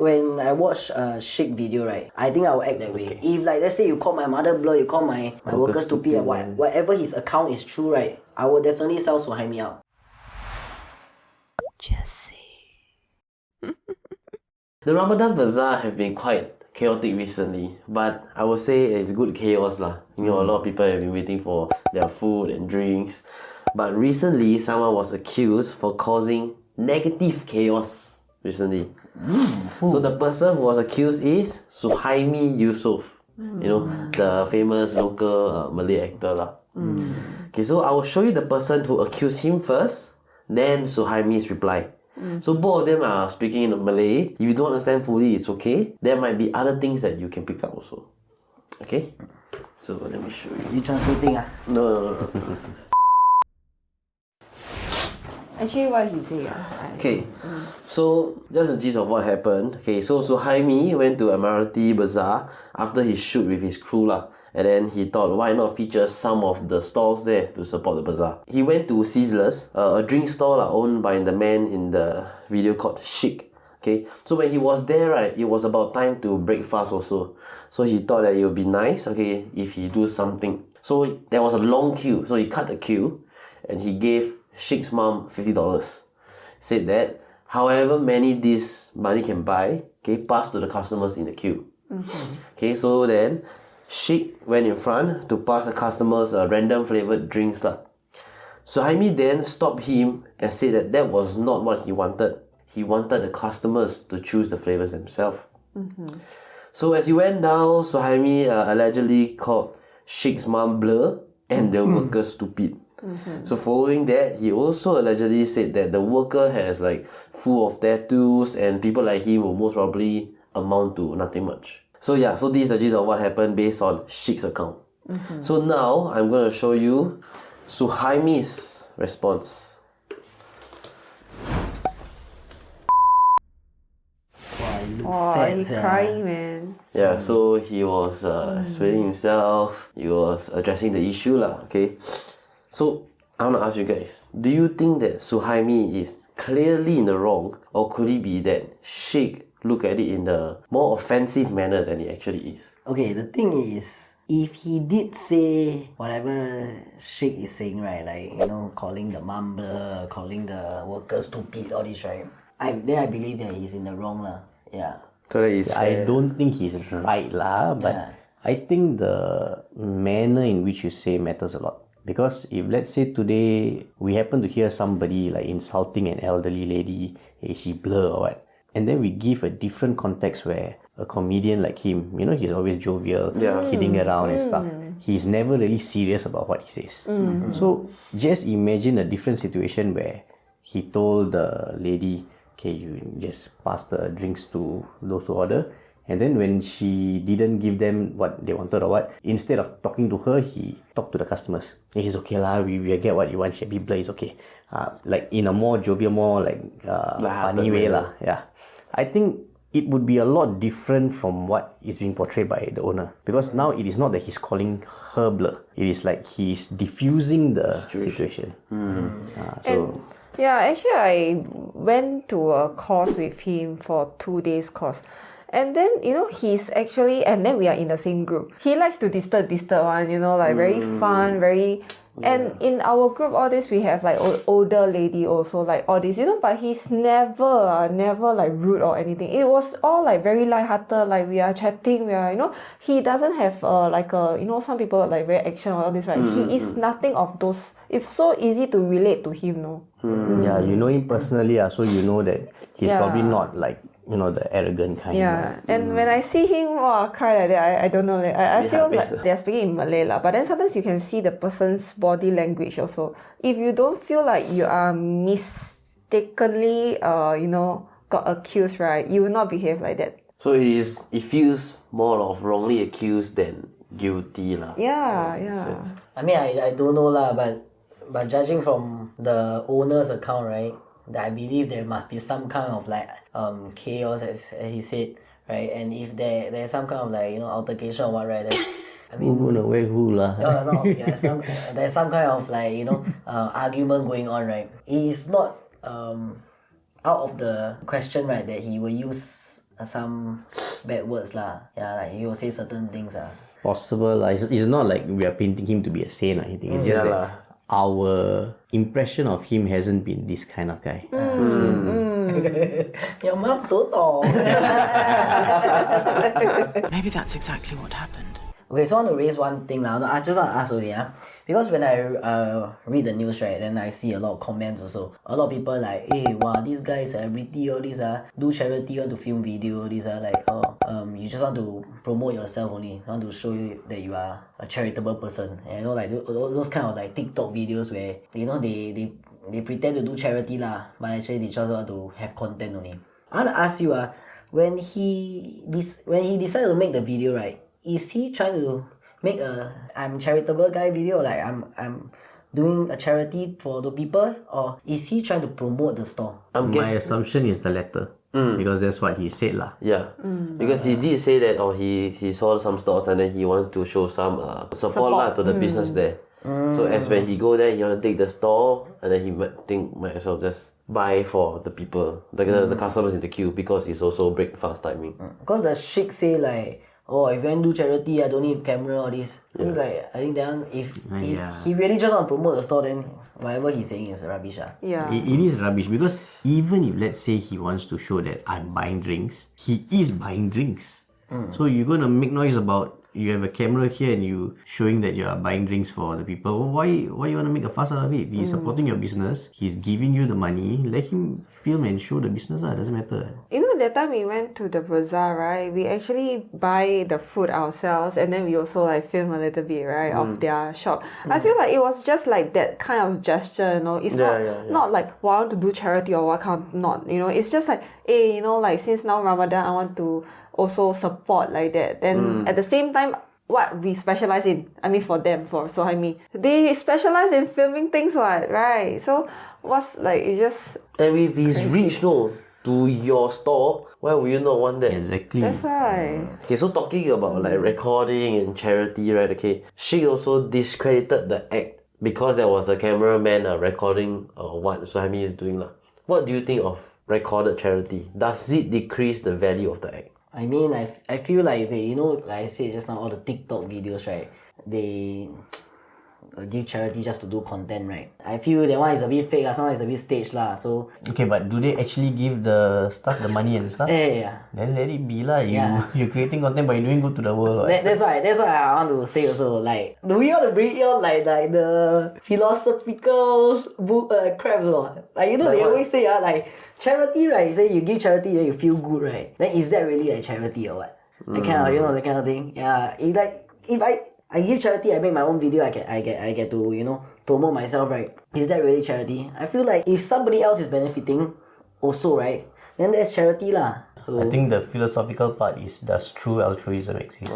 When I watch a Shiek video, right, I think I will act that way. If like let's say you call my mother blur, you call my workers stupid, whatever his account is true, right, I will definitely sell Suhaimi out. Just say. The Ramadan Bazaar have been quite chaotic recently, but I would say it's good chaos lah. You know, a lot of people have been waiting for their food and drinks. But recently, someone was accused for causing negative chaos recently. So the person who was accused is Suhaimi Yusof. You know, the famous local Malay actor lah. Okay, so I will show you the person who accused him first, then Suhaimi's reply. So both of them are speaking in Malay. If you don't understand fully, it's okay. There might be other things that you can pick up also. Okay? So let me show you. You translating ah? No. Actually, what he say? Okay, so just the gist of what happened. Okay, so Suhaimi went to Admiralty Bazaar after his shoot with his crew lah. And then he thought, why not feature some of the stalls there to support the bazaar? He went to Sizzlers, a drink stall owned by the man in the video called Shiek. Okay, so when he was there, right, it was about time to break fast also. So he thought that it would be nice, okay, if he do something. So there was a long queue, so he cut the queue and he gave Shiek's mom $50. Said that however many this money can buy, okay, pass to the customers in the queue. Okay, so then Shiek went in front to pass the customers random flavoured drinks lah. Suhaimi then stopped him and said that that was not what he wanted. He wanted the customers to choose the flavours themselves. So as he went down, Suhaimi allegedly called Shiek's mom blur and the workers stupid. So following that, he also allegedly said that the worker has like full of tattoos and people like him will most probably amount to nothing much. So yeah, so this is the gist of what happened based on Shiek's account. So now I'm going to show you Suhaimi's response. He's crying, man. Yeah, so he was explaining himself. He was addressing the issue lah. Okay, so I want to ask you guys: do you think that Suhaimi is clearly in the wrong, or could it be that Shiek look at it in a more offensive manner than it actually is? Okay, the thing is, if he did say whatever Shiek is saying, right, like, you know, calling the mum blur, calling the workers stupid, all this, right, then I believe that he's in the wrong lah. Yeah. I don't think he's right lah, but I think the manner in which you say matters a lot. Because if let's say today we happen to hear somebody like insulting an elderly lady, is she blur or what? And then we give a different context where a comedian like him, you know, he's always jovial, kidding around and stuff. He's never really serious about what he says. So just imagine a different situation where he told the lady, okay, you just pass the drinks to those who order. And then when she didn't give them what they wanted or what, instead of talking to her, he talked to the customers. Hey, it's okay lah, we get what you want, she be blur, it's okay. Like in a more jovial, more like funny way lah. Yeah, I think it would be a lot different from what is being portrayed by the owner. Because now it is not that he's calling her blur. It is like he's diffusing the situation. Yeah, actually I went to a course with him for 2 days course. And then, you know, he's actually, and then we are in the same group. He likes to disturb one, you know, like very fun, very... And in our group, all this, we have like older lady also, like all this, you know, but he's never like rude or anything. It was all like very lighthearted, like we are chatting, we are, you know, he doesn't have like a, you know, some people like very action or all this, right? He is nothing of those. It's so easy to relate to him, no? Yeah, you know him personally, so you know that he's probably not like, you know, the arrogant kind. Yeah, and when I see him cry like that, I don't know. I feel like they're speaking in Malay lah. But then sometimes you can see the person's body language also. If you don't feel like you are mistakenly, you know, got accused, right, you will not behave like that. So it feels more of wrongly accused than guilty lah. Yeah. I mean, I don't know lah, but judging from the owner's account, right, I believe there must be some kind of like chaos, as he said, right? And if there's some kind of like, you know, altercation or what, right? Who gonna wear who lah? No, yeah, there's some kind of like, you know, argument going on, right? It's not out of the question, right, that he will use some bad words lah. Yeah, like he will say certain things Possible lah. It's not like we are painting him to be a saint or anything. It's just that our impression of him hasn't been this kind of guy. Your mom so tall. Maybe that's exactly what happened. Okay, so I want to raise one thing now. I just want to ask only, because when I read the news, right, then I see a lot of comments also. A lot of people like, hey, wow, this guy is celebrity, all this, do charity, want to film video, all this, like, you just want to promote yourself only, want to show you that you are a charitable person. And, like those kind of like TikTok videos where, they pretend to do charity lah, but actually they just want to have content only. I want to ask you, when he decided to make the video, right, is he trying to make a I'm charitable guy video, like I'm doing a charity for the people, or is he trying to promote the store? My assumption is the latter. Because that's what he said lah. Yeah, because he did say that he saw some stores and then he wanted to show some support lah to the business there. So as when he go there, he want to take the store and then he might as well just buy for the people, the customers in the queue, because it's also breakfast timing. Because the Shiek say like, oh, if you want to do charity, I don't need camera, all this. So like, I think then if he really just want to promote the store, then whatever he's saying is rubbish. Yeah. It is rubbish because even if let's say he wants to show that I'm buying drinks, he is buying drinks. So you're going to make noise about you have a camera here and you showing that you are buying drinks for the people. Why you want to make a fuss out of it? He's supporting your business. He's giving you the money. Let him film and show the business. Doesn't matter. That time we went to the Bazaar, right? We actually buy the food ourselves and then we also like film a little bit, right, of their shop. I feel like it was just like that kind of gesture, It's not like, well, I want to do charity or what kind of not, It's just like, hey, like since now Ramadan, I want to also support like that. Then at the same time, what we specialize in, for them, for Suhaimi, they specialize in filming things, right? So what's like, it's just... And with his reach, to your store, why would you not want that? Exactly. That's why. Okay, so talking about like recording and charity, right? Okay, she also discredited the act because there was a cameraman recording what Suhaimi is doing. What do you think of recorded charity? Does it decrease the value of the act? I mean, I feel like, okay, like I said just now, all the TikTok videos, right, they give charity just to do content, right? I feel that one is a bit fake, sometimes it's a bit staged lah. So okay, but do they actually give the stuff, the money and stuff? Yeah. Then let it be lah. You're creating content, but you're doing good to the world. That's why I want to say also, like, do we want to bring in like the philosophical book crap or not? Like, they always say like charity, right? You say you give charity, then you feel good, right? Then is that really like charity or what? That kind of that kind of thing. Yeah. If I give charity, I make my own video, I get to, promote myself, right? Is that really charity? I feel like if somebody else is benefiting also, right, then that's charity lah. So I think the philosophical part is, does true altruism exist?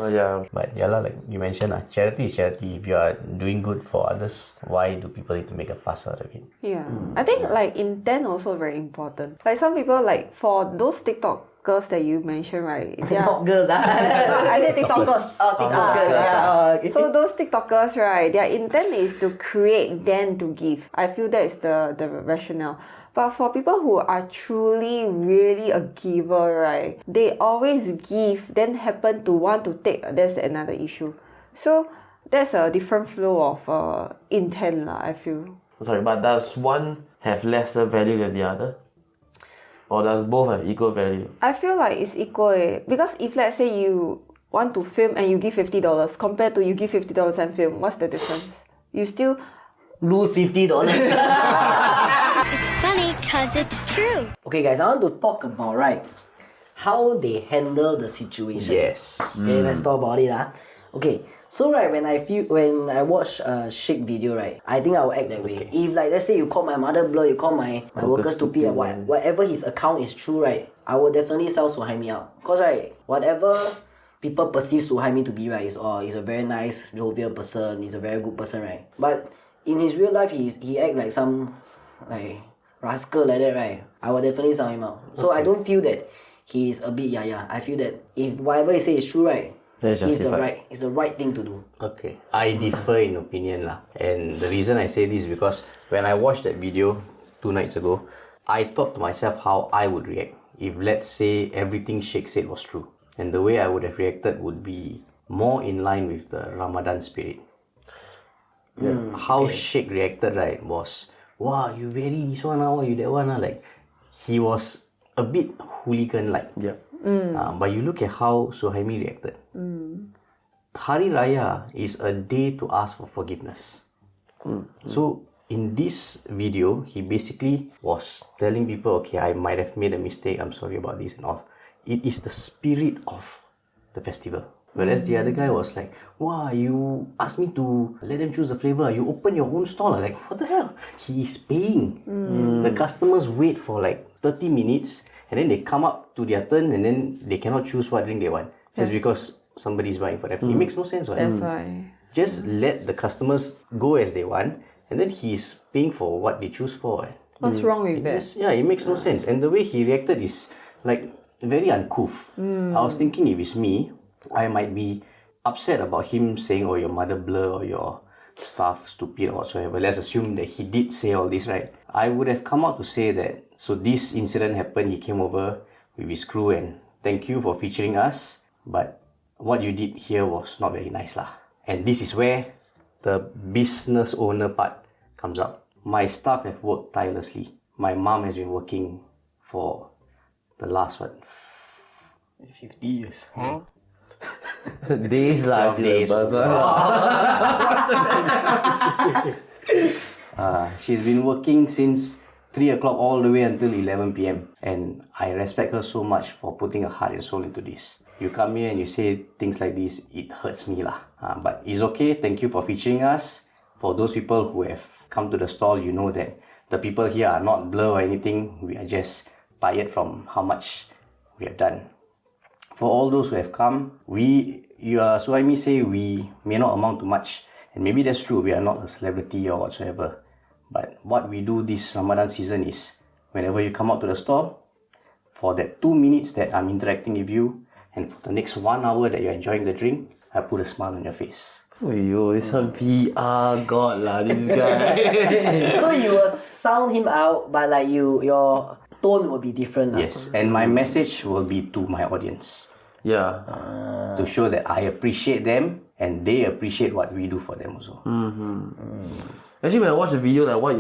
But like you mentioned, charity is charity. If you are doing good for others, why do people need to make a fuss out of it? Yeah. I think like intent also very important. Like some people, like for those TikTok girls that you mentioned, right? TikTok girls, No, I said TikTokers. TikTokers. So those TikTokers, right, their intent is to create, then to give. I feel that is the rationale. But for people who are truly, really a giver, right, they always give, then happen to want to take, that's another issue. So that's a different flow of intent, I feel. Sorry, but does one have lesser value than the other? Or does both have equal value? I feel like it's equal. Because if let's say you want to film and you give $50 compared to you give $50 and film, what's the difference? You still lose $50. It's funny because it's true. Okay guys, I want to talk about, right, how they handle the situation. Yes. Okay, let's talk about it. Okay, so right, when I watch a Shiek video, right, I think I will act that way. If like, let's say you call my mother blur, you call my workers stupid, whatever his account is true, right, I will definitely sell Suhaimi out. Cause right, whatever people perceive Suhaimi to be, right, is he's a very nice, jovial person, he's a very good person, right. But in his real life, he act like some like rascal like that, right. I will definitely sell him out. So I don't feel that he's a bit yaya. I feel that if whatever he say is true, right, it's the right thing to do. Okay, I differ in opinion lah. And the reason I say this is because when I watched that video 2 nights ago, I thought to myself how I would react. if let's say everything Shiek said was true. And the way I would have reacted would be more in line with the Ramadan spirit. How Shiek reacted, right, was, wow, you very this one, wow, you that one. Like, he was a bit hooligan-like. Yeah. But you look at how Suhaimi reacted. Hari Raya is a day to ask for forgiveness. So, in this video, he basically was telling people, okay, I might have made a mistake, I'm sorry about this and all. It is the spirit of the festival. Whereas the other guy was like, wow, you asked me to let them choose the flavor. You open your own stall. Like, what the hell? He is paying. The customers wait for like 30 minutes and then they come up to their turn and then they cannot choose what drink they want. Just because somebody is buying for them. It makes no sense, right? That's why. Just let the customers go as they want and then he's paying for what they choose for. Right? What's wrong with that? Just, yeah, it makes no sense. And the way he reacted is like very uncouth. I was thinking if it's me, I might be upset about him saying, oh, your mother blur or your staff stupid or whatsoever. Let's assume that he did say all this, right? I would have come out to say that, so this incident happened, he came over with his crew and thank you for featuring us, but what you did here was not very nice lah. And this is where the business owner part comes out. My staff have worked tirelessly. My mom has been working for the last, 50 years. Days lah, 12 days. She's been working since 3 o'clock all the way until 11 p.m. And I respect her so much for putting her heart and soul into this. You come here and you say things like this, it hurts me lah. But it's okay, thank you for featuring us. For those people who have come to the stall, you know that the people here are not blur or anything. We are just tired from how much we have done. For all those who have come, Suhaimi say we may not amount to much. And maybe that's true, we are not a celebrity or whatsoever. But what we do this Ramadan season is, whenever you come out to the store, for that 2 minutes that I'm interacting with you, and for the next 1 hour that you're enjoying the drink, I put a smile on your face. Oh, it's some PR god lah, this guy. So you will sound him out, but like your tone will be different lah. Yes, and my message will be to my audience. Yeah. To show that I appreciate them and they appreciate what we do for them also. Actually, when I watched the video, like what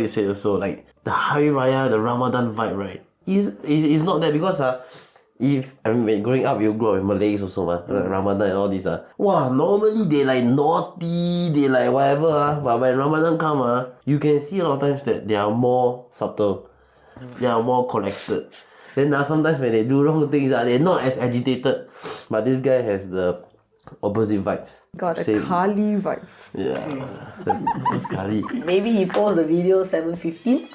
you said also, like the Hari Raya, the Ramadan vibe, right? Is not that because when growing up, you grow up with Malays also, like Ramadan and all this. Normally they like naughty, they like whatever. But when Ramadan come, you can see a lot of times that they are more subtle, they are more collected. Then sometimes when they do wrong things, they're not as agitated. But this guy has the opposite vibes. Got a Kali vibe. Yeah, that's Kali. Maybe he posts the video 7:15.